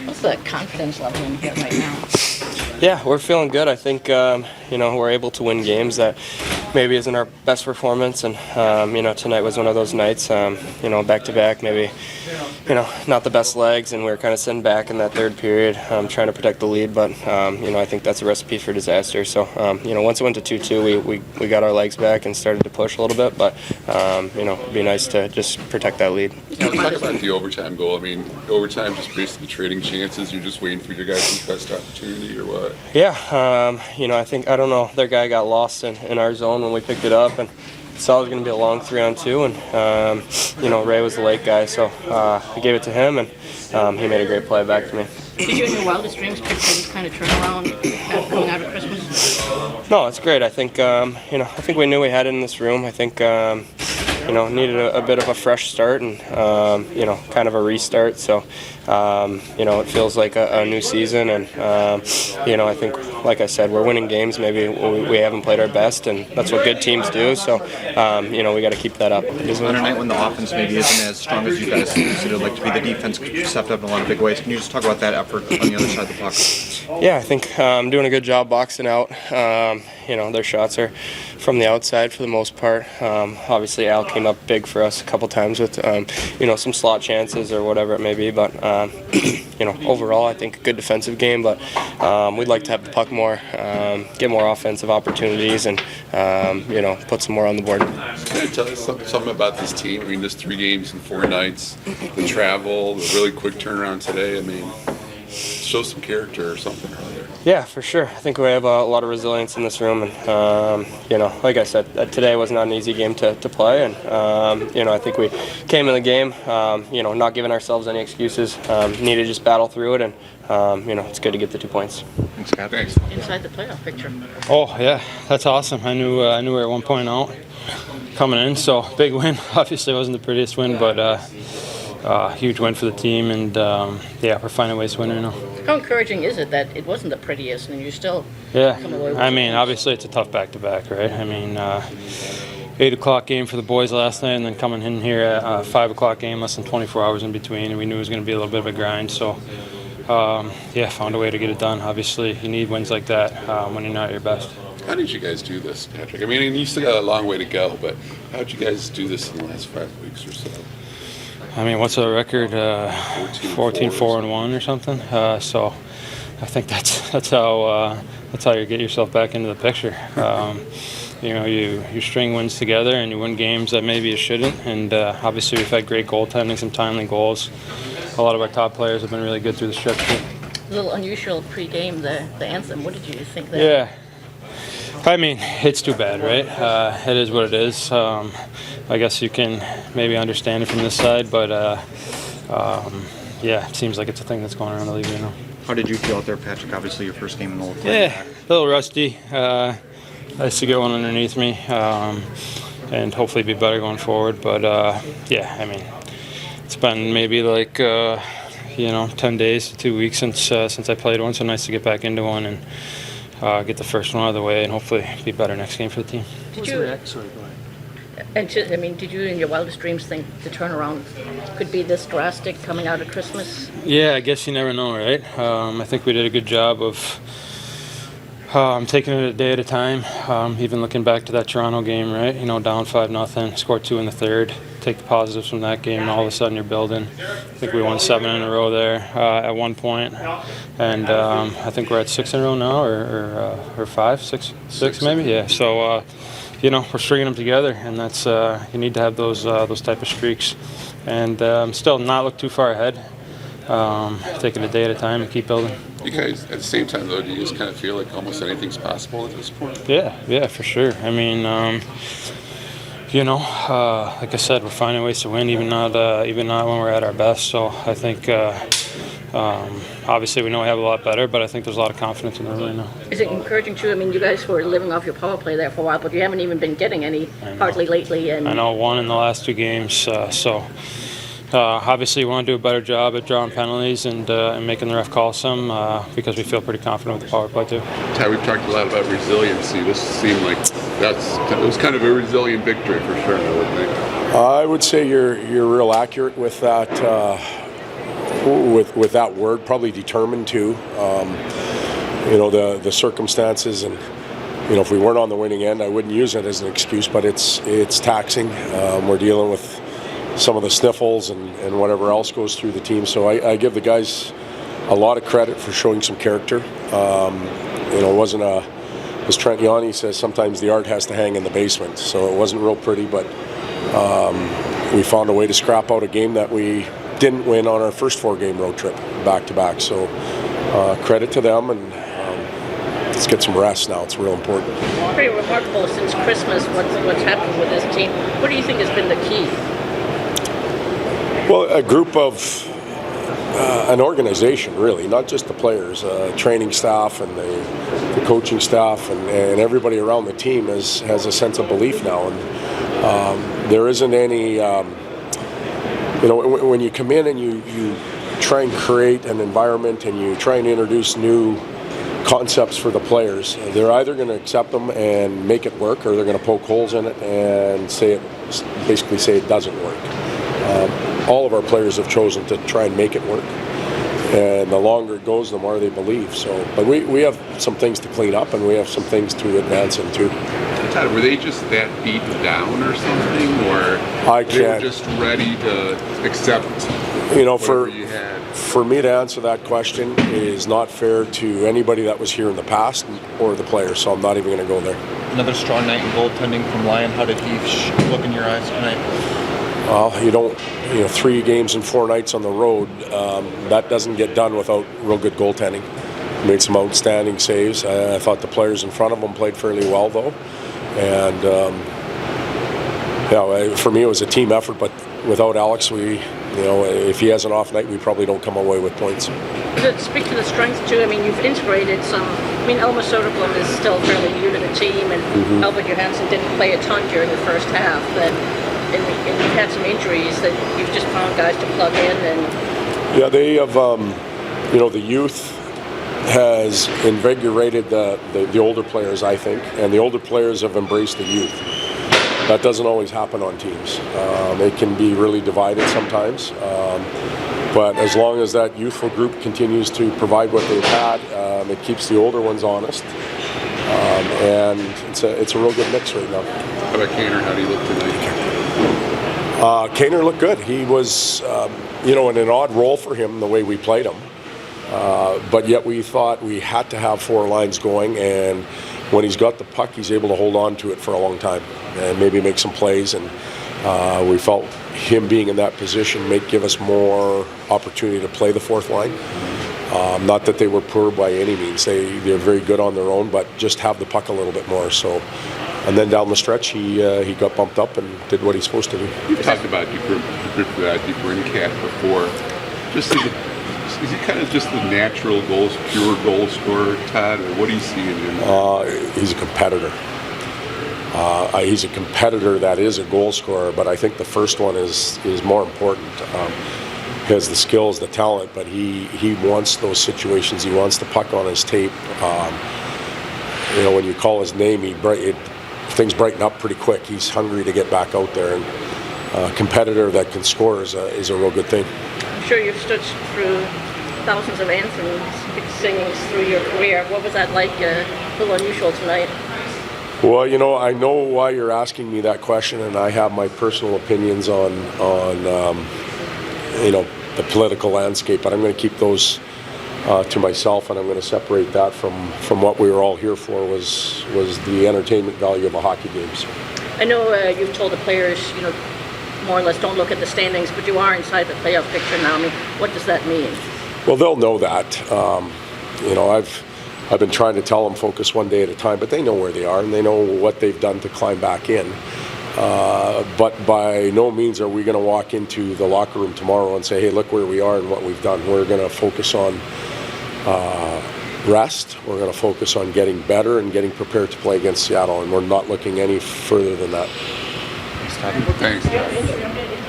What's the confidence level in here right now? Yeah, we're feeling good. I think we're able to win games that maybe isn't our best performance, and tonight was one of those nights. Back to back, maybe not the best legs, and we were kind of sitting back in that third period, trying to protect the lead. But I think that's a recipe for disaster. So once it went to 2-2, we got our legs back and started to push a little bit. But it'd be nice to just protect that lead. Talk about the overtime goal. I mean, overtime just basically trading chances. You're just waiting for your guys' best opportunity, or what? Yeah, I don't know. Their guy got lost in our zone when we picked it up, and saw it was going to be a long 3-on-2, and Ray was the late guy, so I gave it to him, and he made a great play back to me. Did you in your wildest dreams picture this kind of turnaround coming out of Christmas? No, it's great. I think we knew we had it in this room. I think needed a bit of a fresh start and kind of a restart. So it feels like a new season, and I think, like I said, we're winning games. Maybe we haven't played our best, and that's what good teams do. So we got to keep that up. On a night when the offense maybe isn't as strong as you guys consider like to be, the defense stepped up in a lot of big ways. Can you just talk about that effort on the other side of the puck? Yeah, I think I'm doing a good job boxing out. Their shots are from the outside for the most part. Obviously, Al came up big for us a couple times with some slot chances or whatever it may be. But overall, I think a good defensive game. But we'd like to have the puck more, get more offensive opportunities, and put some more on the board. Can you tell us something about this team? I mean, just 3 games in 4 nights, the travel, the really quick turnaround today. I mean, show some character or something or other. Yeah, for sure. I think we have a lot of resilience in this room, and like I said, today was not an easy game to play, and I think we came in the game, not giving ourselves any excuses. Needed to just battle through it, and it's good to get the 2 points. Thanks, Scott. Thanks. Inside the playoff picture. Oh yeah, that's awesome. I knew we were at 1 point out coming in, so big win. Obviously, it wasn't the prettiest win, but huge win for the team, and we're finding ways to win right now. How encouraging is it that it wasn't the prettiest and you still come away with I mean, obviously it's a tough back-to-back, right? I mean, 8 o'clock game for the boys last night, and then coming in here at 5 o'clock game, less than 24 hours in between, and we knew it was going to be a little bit of a grind, so found a way to get it done. Obviously, you need wins like that when you're not at your best. How did you guys do this, Patrick? I mean, you still got a long way to go, but how did you guys do this in the last 5 weeks or so? I mean, what's our record? 14-4-1 or something. So I think that's how you get yourself back into the picture. You string wins together and you win games that maybe you shouldn't. And obviously we've had great goaltending, some timely goals. A lot of our top players have been really good through the stretch. A little unusual pre-game, the anthem. What did you think there? Yeah. I mean, it's too bad, right? It is what it is. I guess you can maybe understand it from this side, but it seems like it's a thing that's going around the league right now. How did you feel out there, Patrick? Obviously, your first game in the whole time. Yeah, a little rusty. Nice to get one underneath me, and hopefully be better going forward. But I mean, it's been maybe like 10 days to 2 weeks since I played one, so nice to get back into one and get the first one out of the way and hopefully be better next game for the team. Did you in your wildest dreams think the turnaround could be this drastic coming out of Christmas? Yeah, I guess you never know, right? I think we did a good job of taking it a day at a time. Even looking back to that Toronto game, right? Down 5-0, scored 2 in the third. Take the positives from that game, and all of a sudden you're building. I think we won 7 in a row there at one point, and I think we're at 6 in a row now, or 5, 6 maybe. Yeah. So we're stringing them together, and that's you need to have those type of streaks, and still not look too far ahead. Take it a day at a time and keep building. You guys, at the same time, though, do you just kind of feel like almost anything's possible at this point? Yeah, for sure. I mean, like I said, we're finding ways to win, even not when we're at our best. So I think, obviously, we know we have a lot better, but I think there's a lot of confidence in the room right now. Is it encouraging too? I mean, you guys were living off your power play there for a while, but you haven't even been getting any hardly lately. And I know, 1 in the last 2 games. Obviously, we want to do a better job at drawing penalties and making the ref call some because we feel pretty confident with the power play too. Ty, we've talked a lot about resiliency. This seemed like it was kind of a resilient victory for sure, I would think. I would say you're real accurate with that. with that word, probably determined too. The circumstances, and if we weren't on the winning end, I wouldn't use it as an excuse, but it's taxing. We're dealing with some of the sniffles and whatever else goes through the team. So I give the guys a lot of credit for showing some character. It wasn't as Trent Yanni says, sometimes the art has to hang in the basement. So it wasn't real pretty, but we found a way to scrap out a game that we didn't win on our first 4-game road trip back-to-back. So credit to them, and let's get some rest now. It's real important. Pretty remarkable since Christmas what's happened with this team. What do you think has been the key? Well, a group of an organization, really, not just the players, training staff and the coaching staff and everybody around the team has a sense of belief now. And there isn't any, when you come in and you try and create an environment and you try and introduce new concepts for the players, they're either going to accept them and make it work, or they're going to poke holes in it and basically say it doesn't work. All of our players have chosen to try and make it work, and the longer it goes, the more they believe. So, but we have some things to clean up, and we have some things to advance into. Todd, were they just that beaten down or something, or they were just ready to accept whatever you had? For me to answer that question is not fair to anybody that was here in the past or the players, so I'm not even going to go there. Another strong night in goaltending from Lyon. How did he look in your eyes tonight? Well, 3 games and 4 nights on the road, that doesn't get done without real good goaltending. Made some outstanding saves. I thought the players in front of him played fairly well, though. And, for me, it was a team effort, but without Alex, if he has an off night, we probably don't come away with points. Does it speak to the strength, too? I mean, you've integrated some. Elmer Soderblom is still fairly new to the team, and Albert Johansson didn't play a ton during the first half, and you've had some injuries that you've just found guys to plug in. And yeah, they have, the youth has invigorated the older players, I think, and the older players have embraced the youth. That doesn't always happen on teams. It can be really divided sometimes, but as long as that youthful group continues to provide what they've had, it keeps the older ones honest, and it's a real good mix right now. How about Kane? How do you look tonight? Kane looked good. He was, in an odd role for him the way we played him. But yet we thought we had to have 4 lines going, and when he's got the puck, he's able to hold on to it for a long time and maybe make some plays. And we felt him being in that position may give us more opportunity to play the 4th line. Not that they were poor by any means. They're very good on their own, but just have the puck a little bit more. So. And then down the stretch, he got bumped up and did what he's supposed to do. You've talked about DeBrincat before. Is he kind of just the natural pure goal scorer, Todd, or what do you see in him? He's a competitor. He's a competitor that is a goal scorer, but I think the first one is more important. He has the skills, the talent, but he wants those situations. He wants the puck on his tape. When you call his name, things brighten up pretty quick. He's hungry to get back out there, and a competitor that can score is a real good thing. I'm sure you've stood through thousands of anthems, singings through your career. What was that like? A little unusual tonight. Well, I know why you're asking me that question, and I have my personal opinions on the political landscape, but I'm going to keep those to myself, and I'm going to separate that from what we were all here for was the entertainment value of a hockey game. So. I know you've told the players, more or less don't look at the standings, but you are inside the playoff picture now. What does that mean? Well, they'll know that. I've been trying to tell them focus one day at a time, but they know where they are and they know what they've done to climb back in. But by no means are we going to walk into the locker room tomorrow and say, hey, look where we are and what we've done. We're going to focus on rest. We're going to focus on getting better and getting prepared to play against Seattle, and we're not looking any further than that. Thanks.